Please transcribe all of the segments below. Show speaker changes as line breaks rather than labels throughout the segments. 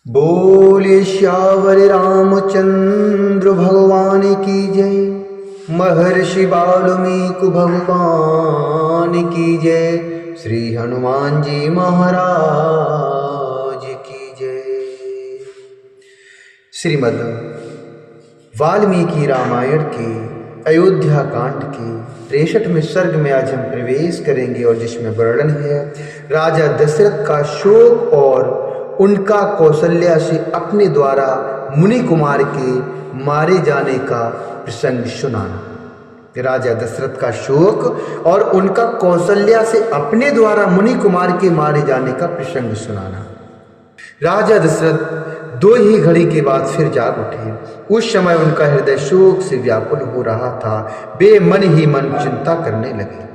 बोले श्यावर रामचंद्र भगवान की जय। महर्षि वाल्मीकि भगवान की जय। श्री हनुमान जी महाराज की जय। श्रीमद् वाल्मीकि रामायण के अयोध्या कांड के 63वें सर्ग में आज हम प्रवेश करेंगे और जिसमें वर्णन है राजा दशरथ का शोक और उनका कौशल्या से अपने द्वारा मुनि कुमार के मारे जाने का प्रसंग सुनाना। राजा दशरथ का शोक और उनका कौशल्या से अपने द्वारा मुनि कुमार के मारे जाने का प्रसंग सुनाना। राजा दशरथ 2 ही घड़ी के बाद फिर जाग उठे। उस समय उनका हृदय शोक से व्याकुल हो रहा था। वे मन ही मन चिंता करने लगे।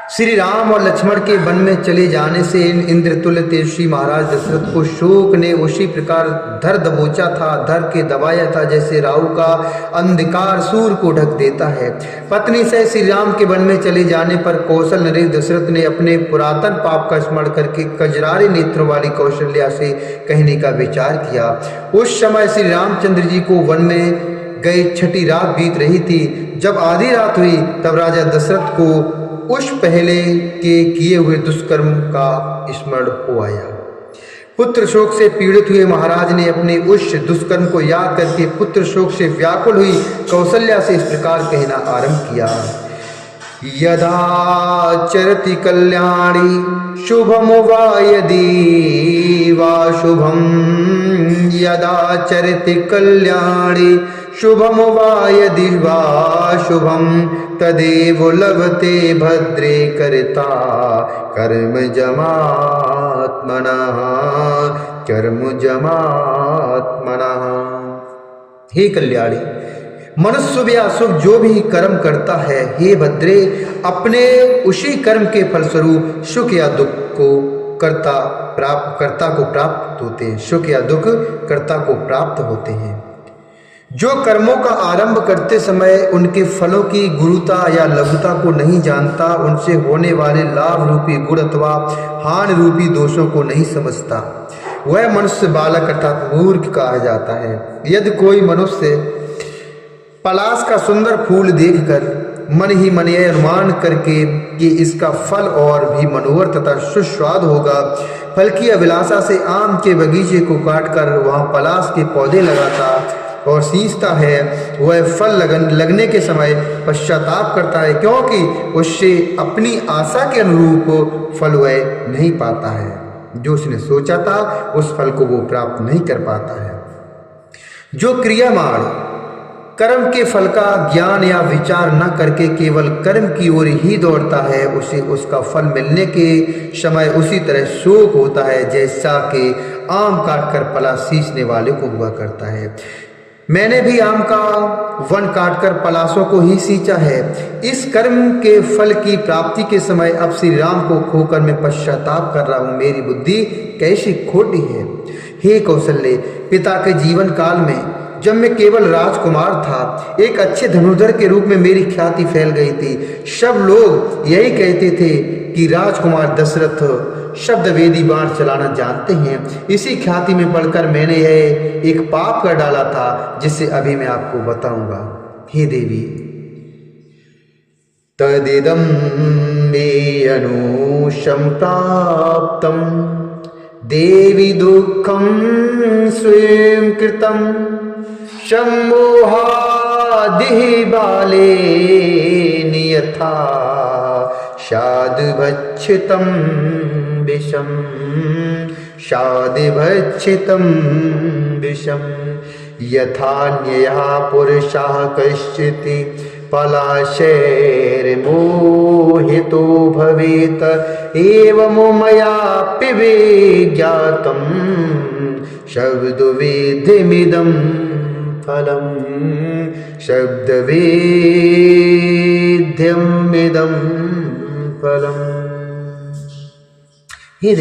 श्री राम और लक्ष्मण के वन में चले जाने से इंद्रतुल्य तेजस्वी महाराज दशरथ को शोक ने उसी प्रकार धर दबोचा था, धर के दबाया था जैसे राहु का अंधकार सूर्य को ढक देता है। पत्नी से श्री राम के वन में चले जाने पर कौशल नरेश दशरथ ने अपने पुरातन पाप का स्मरण करके कजरारे नेत्रों वाली कौशल्या से कहने का विचार किया। उस समय श्री रामचंद्र जी को वन में गए 6ठी रात बीत रही थी। जब आधी रात हुई तब राजा दशरथ को उस पहले के किए हुए दुष्कर्म का स्मरण हो आया। पुत्र शोक से पीड़ित हुए महाराज ने अपने उस दुष्कर्म को याद करके पुत्र शोक से व्याकुल हुई कौशल्या से इस प्रकार कहना आरंभ किया। यदा चरति कल्याणी शुभम वा यदि वा शुभम। यदा चरति कल्याणी शुभम वा यदि वा शुभम तदेव लभते भद्रे कर्ता कर्म जमात्मनः कर्म जमात्मनः। हे कल्याणी, मनुष्य या शुभ जो भी कर्म करता है, हे भद्रे, अपने उसी कर्म के फलस्वरूप सुख या दुख को कर्ता को प्राप्त होते हैं। सुख या दुख कर्ता को प्राप्त होते हैं। जो कर्मों का आरंभ करते समय उनके फलों की गुरुता या लघुता को नहीं जानता, उनसे होने वाले लाभ रूपी गुण अथवा हानि रूपी दोषों को नहीं समझता, वह मनुष्य बालक अर्थात मूर्ख कहा जाता है। यदि कोई मनुष्य पलाश का सुंदर फूल देखकर मन ही मन यह अनुमान करके कि इसका फल और भी मनोहर तथा सुस्वाद होगा, फल की अभिलाषा से आम के बगीचे को काटकर वहां पलाश के पौधे लगाता और सींचता है, वह फल लगने के समय पश्चाताप करता है, क्योंकि उससे अपनी आशा के अनुरूप फल वह नहीं पाता है। जो उसने सोचा था उस फल को वो प्राप्त नहीं कर पाता है। जो क्रियामान कर्म के फल का ज्ञान या विचार न करके केवल कर्म की ओर ही दौड़ता है, उसे उसका फल मिलने के समय उसी तरह शोक होता है जैसा कि आम काटकर पलाश सींचने वाले को हुआ करता है। मैंने भी आम का वन काटकर पलाशों को ही सींचा है। इस कर्म के फल की प्राप्ति के समय अब श्री राम को खोकर मैं पश्चाताप कर रहा हूँ। मेरी बुद्धि कैसी खोटी है। हे कौशल्य, पिता के जीवन काल में जब मैं केवल राजकुमार था, एक अच्छे धनुर्धर के रूप में मेरी ख्याति फैल गई थी। सब लोग यही कहते थे कि राजकुमार दशरथ शब्द वेदी बाण चलाना जानते हैं। इसी ख्याति में पढ़कर मैंने यह एक पाप कर डाला था जिसे अभी मैं आपको बताऊंगा। हे देवी, तदिदं मे अनुशं प्राप्तं देवी दुःखं स्वयं कृतं सम्मोहादिः बालेन यथा शाद्भक्षितं विषं शाद्भक्षितं विषं। यथान्यः पुरुषः कश्चित् पलाशैर्मोहितो भवेत्, एवं मयापि विज्ञातं शब्दवेद्यमिदं फलम् शब्दवेद्यमिदं फलम्। हे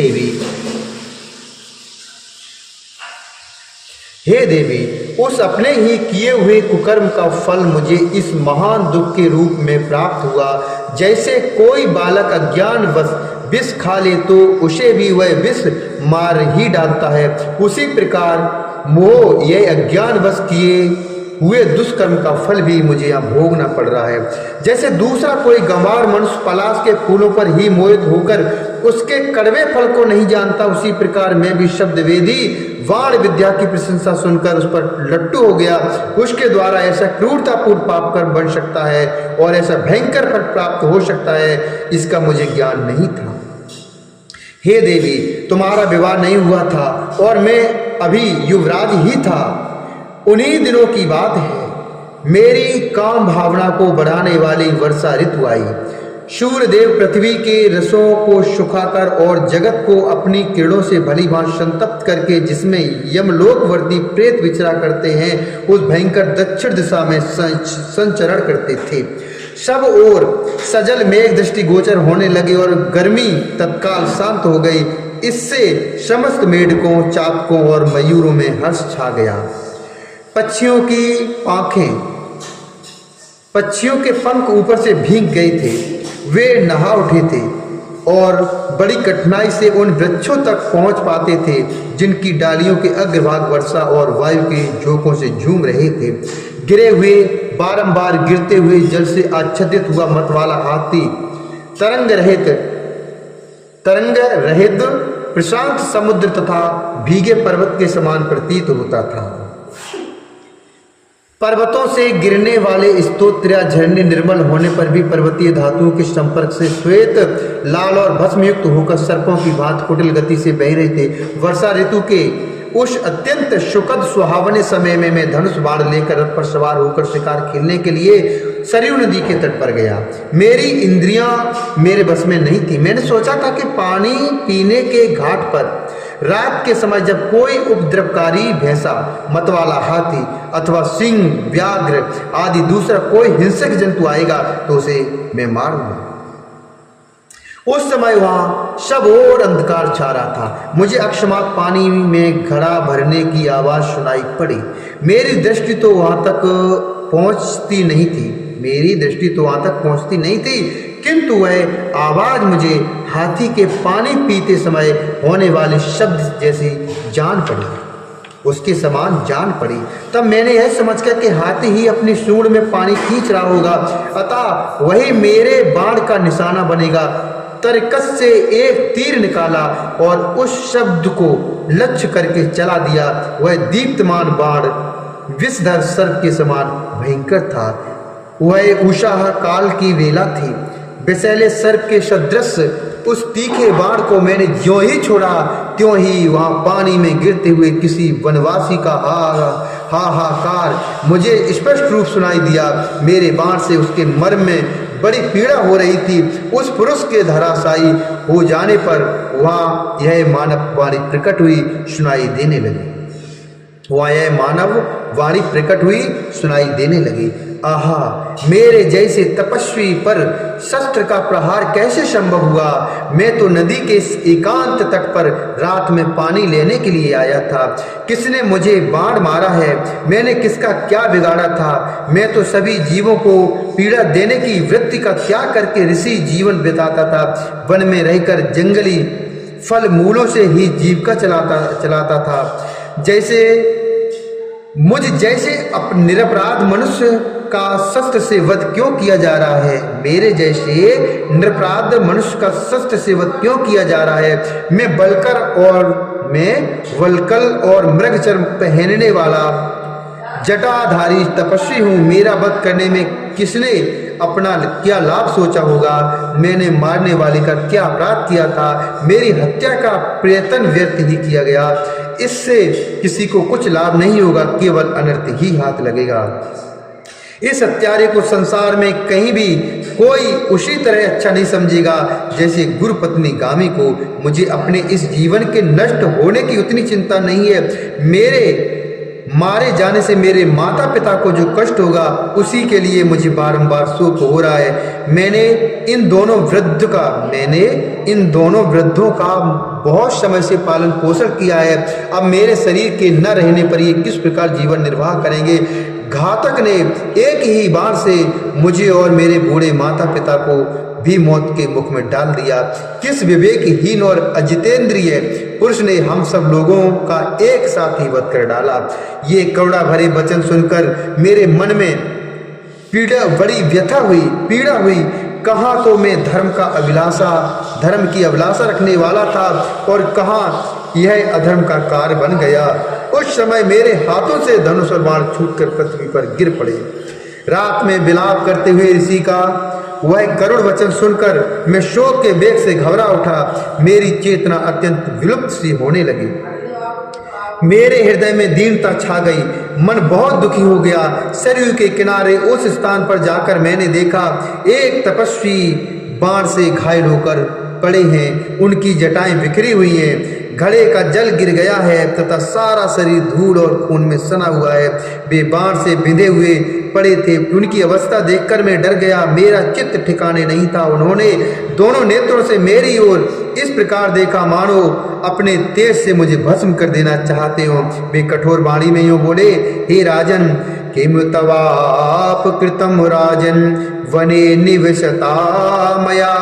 देवी, उस अपने ही किए हुए कुकर्म का फल मुझे इस महान दुख के रूप में प्राप्त हुआ। जैसे कोई बालक अज्ञानवश विष खा ले तो उसे भी वह विष मार ही डालता है, उसी प्रकार मोह यह अज्ञानवश किए हुए दुष्कर्म का फल भी मुझे यहाँ भोगना पड़ रहा है। जैसे दूसरा कोई गंवार मनुष्य पलाश के फूलों पर ही मोहित होकर उसके कड़वे फल को नहीं जानता, उसी प्रकार मैं भी शब्द वेदी वाण विद्या की प्रशंसा सुनकर उस पर लट्टू हो गया। उसके द्वारा ऐसा क्रूरतापूर्ण पाप कर बन सकता है और ऐसा भयंकर फल प्राप्त हो सकता है, इसका मुझे ज्ञान नहीं था। हे देवी, तुम्हारा विवाह नहीं हुआ था और मैं अभी युवराज ही था। उन्हीं दिनों की बात है, मेरी काम भावना को बढ़ाने वाली वर्षा ऋतु आई। सूर्यदेव पृथ्वी के रसों को सुखाकर और जगत को अपनी किरणों से भली भांति संतप्त करके, जिसमें यमलोकवर्ती प्रेत विचरा करते हैं, उस भयंकर दक्षिण दिशा में संचरण करते थे। सब ओर सजल मेघ दृष्टि गोचर होने लगे और गर्मी तत्काल शांत हो गई। इससे समस्त मेढकों, चातकों और मयूरों में हर्ष छा गया। पक्षियों के पंख ऊपर से भीग गए थे, वे नहा उठे थे और बड़ी कठिनाई से उन वृक्षों तक पहुंच पाते थे जिनकी डालियों के अग्रभाग वर्षा और वायु के झोंकों से झूम रहे थे। गिरे हुए, बारंबार गिरते हुए जल से आच्छादित हुआ मतवाला हाथी तरंग रहित प्रशांत समुद्र तथा भीगे पर्वत के समान प्रतीत होता था। पर्वतों से गिरने वाले स्तोत्र या झरने निर्मल होने पर भी पर्वतीय धातुओं के संपर्क से श्वेत, लाल और भस्मयुक्त होकर सर्पों की भांति कुटिल गति से बह रहे थे। वर्षा ऋतु के उस अत्यंत सुखद सुहावने समय में मैं धनुष बाण लेकर रथ पर सवार होकर शिकार खेलने के लिए सरयू नदी के तट पर गया। मेरी इंद्रियां मेरे बस में नहीं थी। मैंने सोचा था कि पानी पीने के घाट पर रात के समय जब कोई उपद्रवकारी भैंसा, मतवाला हाथी अथवा सिंह, व्याघ्र आदि दूसरा कोई हिंसक जंतु आएगा तो उसे मैं मारूंगा। उस समय वहां सब और अंधकार छा रहा था। मुझे अकस्मात पानी में घड़ा भरने की आवाज सुनाई पड़ी। मेरी दृष्टि तो वहां तक पहुंचती नहीं थी, किंतु वह आवाज मुझे हाथी के पानी पीते समय होने वाले शब्द जैसी उसके समान जान पड़ी। तब मैंने यह समझकर कि हाथी ही अपनी सूंड में पानी खींच रहा होगा, अतः वही मेरे बाण का निशाना बनेगा। तरकस से एक तीर निकाला और उस शब्द को लक्ष्य करके चला दिया। वह दीप्तमान बाण विषधर सर्प के समान भयंकर था। वह उषा काल की वेला थी। विषैले सर्प के सदृश उस तीखे बाण को मैंने ज्यों ही छोड़ा त्यों ही वहां पानी में गिरते हुए किसी वनवासी का हाहाकार मुझे स्पष्ट रूप सुनाई दिया। मेरे बाण से उसके मर्म में बड़ी पीड़ा हो रही थी। उस पुरुष के धराशायी हो जाने पर वहां यह मानव वाणी प्रकट हुई सुनाई देने लगी। आहा, मेरे जैसे तपस्वी पर शस्त्र का प्रहार कैसे संभव हुआ? मैं तो नदी के एकांत तट पर रात में पानी लेने के लिए आया था। किसने मुझे बाण मारा है? मैंने किसका क्या बिगाड़ा था? मैं तो सभी जीवों को पीड़ा देने की वृत्ति का त्याग करके ऋषि जीवन बिताता था। वन में रहकर जंगली फल मूलों से ही जीविका चलाता था। जैसे निरपराध मनुष्य का शस्त्र से वध क्यों किया जा रहा है? मेरे जैसे निरपराध मनुष्य का शस्त्र से वध क्यों किया जा रहा है? मैं वल्कल और मृग चर्म पहनने वाला जटाधारी तपस्वी हूँ। मेरा वध करने में किसने अपना क्या लाभ सोचा होगा? मैंने मारने वाले का क्या अपराध किया था? मेरी हत्या का प्रयत्न व्यर्थ ही किया गया। इससे किसी को कुछ लाभ नहीं होगा, केवल अनर्थ ही हाथ लगेगा। इस हत्यारे को संसार में कहीं भी कोई उसी तरह अच्छा नहीं समझेगा जैसे गुरु पत्नी गामी को। मुझे अपने इस जीवन के नष्ट होने की उतनी चिंता नहीं है। मेरे मारे जाने से मेरे माता पिता को जो कष्ट होगा उसी के लिए मुझे बारंबार शोक हो रहा है। मैंने इन दोनों वृद्धों का बहुत समय से पालन पोषण किया है। अब मेरे शरीर के न रहने पर ये किस प्रकार जीवन निर्वाह करेंगे? घातक ने एक ही बाण से मुझे और मेरे बूढ़े माता पिता को भी मौत के मुख में डाल दिया। किस विवेकहीन और अजितेंद्रिय पुरुष ने हम सब लोगों का एक साथ ही वध कर डाला। ये करुणा भरे वचन सुनकर मेरे मन में बड़ी व्यथा हुई, पीड़ा हुई। कहाँ तो मैं धर्म की अभिलाषा रखने वाला था और कहाँ यह अधर्म का कार्य बन गया। उस समय मेरे हाथों से धनुष और बाण छूटकर पृथ्वी पर गिर पड़े। रात में विलाप करते हुए ऋषि का वह करुण वचन सुनकर मैं शोक के वेग से घबरा उठा। मेरी चेतना अत्यंत विलुप्त सी होने लगी। मेरे हृदय में दीनता छा गई। मन बहुत दुखी हो गया। सरयू के किनारे उस स्थान पर जाकर मैंने देखा एक तपस्वी बाण से घायल होकर पड़े हैं। उनकी जटाएं बिखरी हुई हैं, घड़े का जल गिर गया है तथा सारा शरीर धूल और खून में सना हुआ है। वे बाण से बिंधे हुए पड़े थे। उनकी अवस्था देखकर मैं डर गया। मेरा चित्त ठिकाने नहीं था। उन्होंने दोनों नेत्रों से मेरी ओर इस प्रकार देखा मानो अपने तेज से मुझे भस्म कर देना चाहते हो। वे कठोर वाणी में यूं बोले, हे राजन, किम तवाप कृतम राजन वने निवसता मया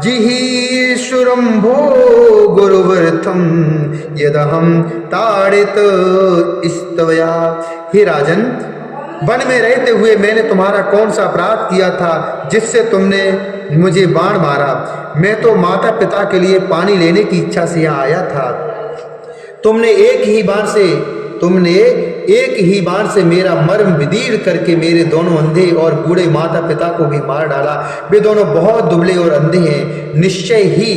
जिहि शुरंभो गुरुवर्थम यदहम ताड़ित स्तवया। हे राजन, वन में रहते हुए मैंने तुम्हारा कौन सा अपराध किया था जिससे तुमने मुझे बाण मारा। मैं तो माता पिता के लिए पानी लेने की इच्छा से यहाँ आया था। तुमने एक ही बाण से मेरा मर्म विदीर्ण करके मेरे दोनों अंधे और बूढ़े माता पिता को भी मार डाला। वे दोनों बहुत दुबले और अंधे हैं। निश्चय ही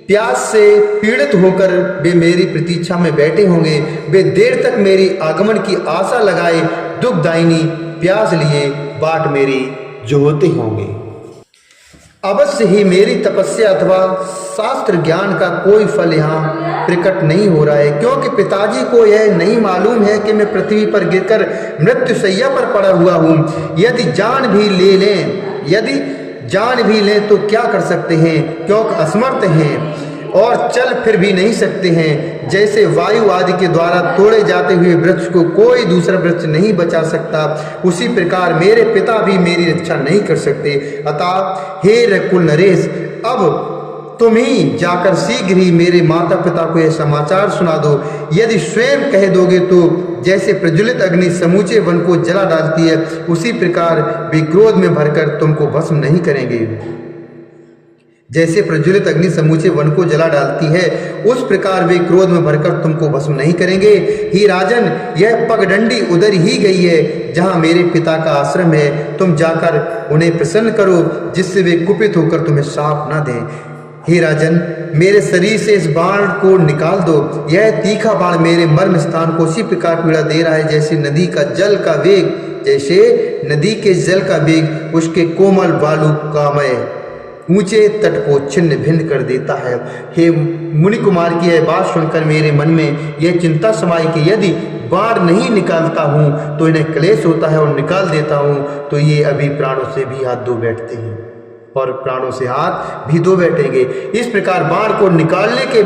प्यास से पीड़ित होकर वे मेरी प्रतीक्षा में बैठे होंगे। वे देर तक मेरी आगमन की आशा लगाए दुखदायिनी प्यास लिए बाट मेरी जोहते होंगे। अवश्य ही मेरी तपस्या अथवा शास्त्र ज्ञान का कोई फल यहाँ प्रकट नहीं हो रहा है, क्योंकि पिताजी को यह नहीं मालूम है कि मैं पृथ्वी पर गिरकर मृत्युशैया पर पड़ा हुआ हूँ। यदि जान भी लें तो क्या कर सकते हैं, क्योंकि असमर्थ हैं और चल फिर भी नहीं सकते हैं। जैसे वायु आदि के द्वारा तोड़े जाते हुए वृक्ष को कोई दूसरा वृक्ष नहीं बचा सकता, उसी प्रकार मेरे पिता भी मेरी रक्षा नहीं कर सकते। अतः हे रकुल नरेश, अब तुम ही जाकर शीघ्र ही मेरे माता पिता को यह समाचार सुना दो। यदि स्वयं कह दोगे तो जैसे प्रज्वलित अग्नि समूचे वन को जला डालती है, उसी प्रकार वे क्रोध में भरकर तुमको भस्म नहीं करेंगे। जैसे प्रज्वलित अग्नि समूचे वन को जला डालती है, उस प्रकार वे क्रोध में भरकर तुमको भस्म नहीं करेंगे। ही राजन, यह पगडंडी उधर ही गई है जहाँ मेरे पिता का आश्रम है। तुम जाकर उन्हें प्रसन्न करो जिससे वे कुपित होकर तुम्हें शाप न दें। हे राजन, मेरे शरीर से इस बाण को निकाल दो। यह तीखा बाण मेरे मर्म स्थान को उसी प्रकार पीड़ा दे रहा है जैसे नदी के जल का वेग उसके कोमल बालू कामय ऊंचे तट को छिन्न भिन्न कर देता है। हे मुनि कुमार की यह बात सुनकर मेरे मन में यह चिंता समाई कि यदि बाण नहीं निकालता हूँ तो इन्हें क्लेश होता है, और निकाल देता हूँ तो ये अभी प्राणों से भी हाथ धो बैठते हैं और प्राणों से हाथ भी धो बैठेंगे। इस प्रकार बाण को निकालने के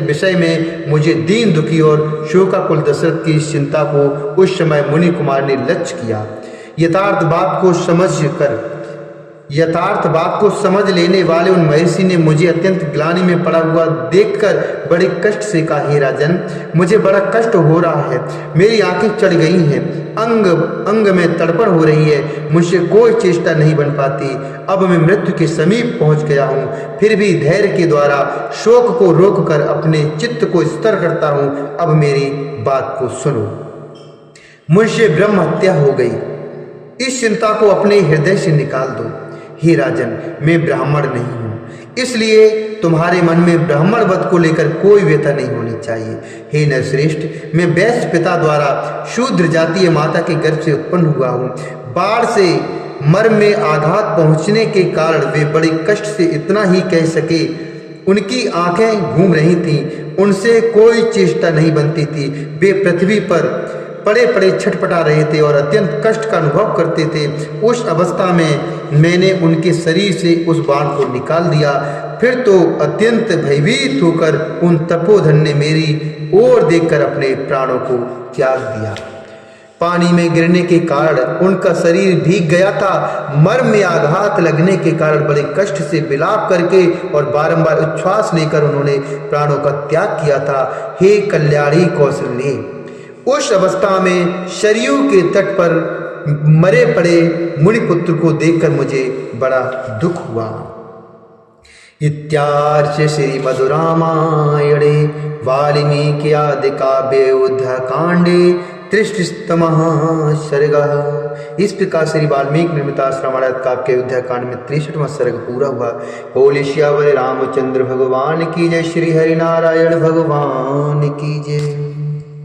विषय में मुझे दीन दुखी और शोकाकुल दशरथ की इस चिंता को उस समय मुनि कुमार ने लक्ष्य किया। यथार्थ बात को समझ लेने वाले उन महर्षि ने मुझे अत्यंत ग्लानि में पड़ा हुआ देखकर बड़े कष्ट से कहा, हे राजन, मुझे बड़ा कष्ट हो रहा है। मेरी आंखें चढ़ गई हैं, अंग में तड़पण हो रही है, मुझसे कोई चेष्टा नहीं बन पाती। अब मैं मृत्यु के समीप पहुंच गया हूँ, फिर भी धैर्य के द्वारा शोक को रोककर अपने चित्त को स्थिर करता हूँ। अब मेरी बात को सुनो। मुझसे ब्रह्म हत्या हो गई, इस चिंता को अपने हृदय से निकाल दो। हे राजन, मैं ब्राह्मण नहीं हूँ, इसलिए तुम्हारे मन में ब्राह्मण वध को लेकर कोई व्यथा नहीं होनी चाहिए। हे नरश्रेष्ठ, मैं वैश्य पिता द्वारा शूद्र जातीय माता के गर्भ से उत्पन्न हुआ हूँ। बाढ़ से मर्म में आघात पहुँचने के कारण वे बड़े कष्ट से इतना ही कह सके। उनकी आंखें घूम रही थीं, उनसे कोई चेष्टा नहीं बनती थी। वे पृथ्वी पर पड़े पड़े छटपटा रहे थे और अत्यंत कष्ट का अनुभव करते थे। उस अवस्था में मैंने उनके शरीर से उस बाण को निकाल दिया। फिर तो अत्यंत भयभीत होकर उन तपोधन ने मेरी ओर देखकर अपने प्राणों को त्याग दिया। पानी में गिरने के कारण उनका शरीर भीग गया था। मर्म में आघात लगने के कारण बड़े कष्ट से विलाप करके और बारंबार उच्छ्वास लेकर उन्होंने प्राणों का त्याग किया था। हे कल्याणी कौशल्ये, उस अवस्था में सरयू के तट पर मरे पड़े मुनिपुत्र को देखकर मुझे बड़ा दुख हुआ। इत्यार्ष श्रीमद् रामायणे वाल्मीकि आदि काव्ये युद्धकांडे त्रिशतमः सर्गः। इस प्रकार श्री वाल्मीकि निर्मित रामायण काव्य के युद्धकांड में 63वां सर्ग पूरा हुआ। बोले श्यावर रामचंद्र भगवान की जय, श्री हरि नारायण भगवान की जय।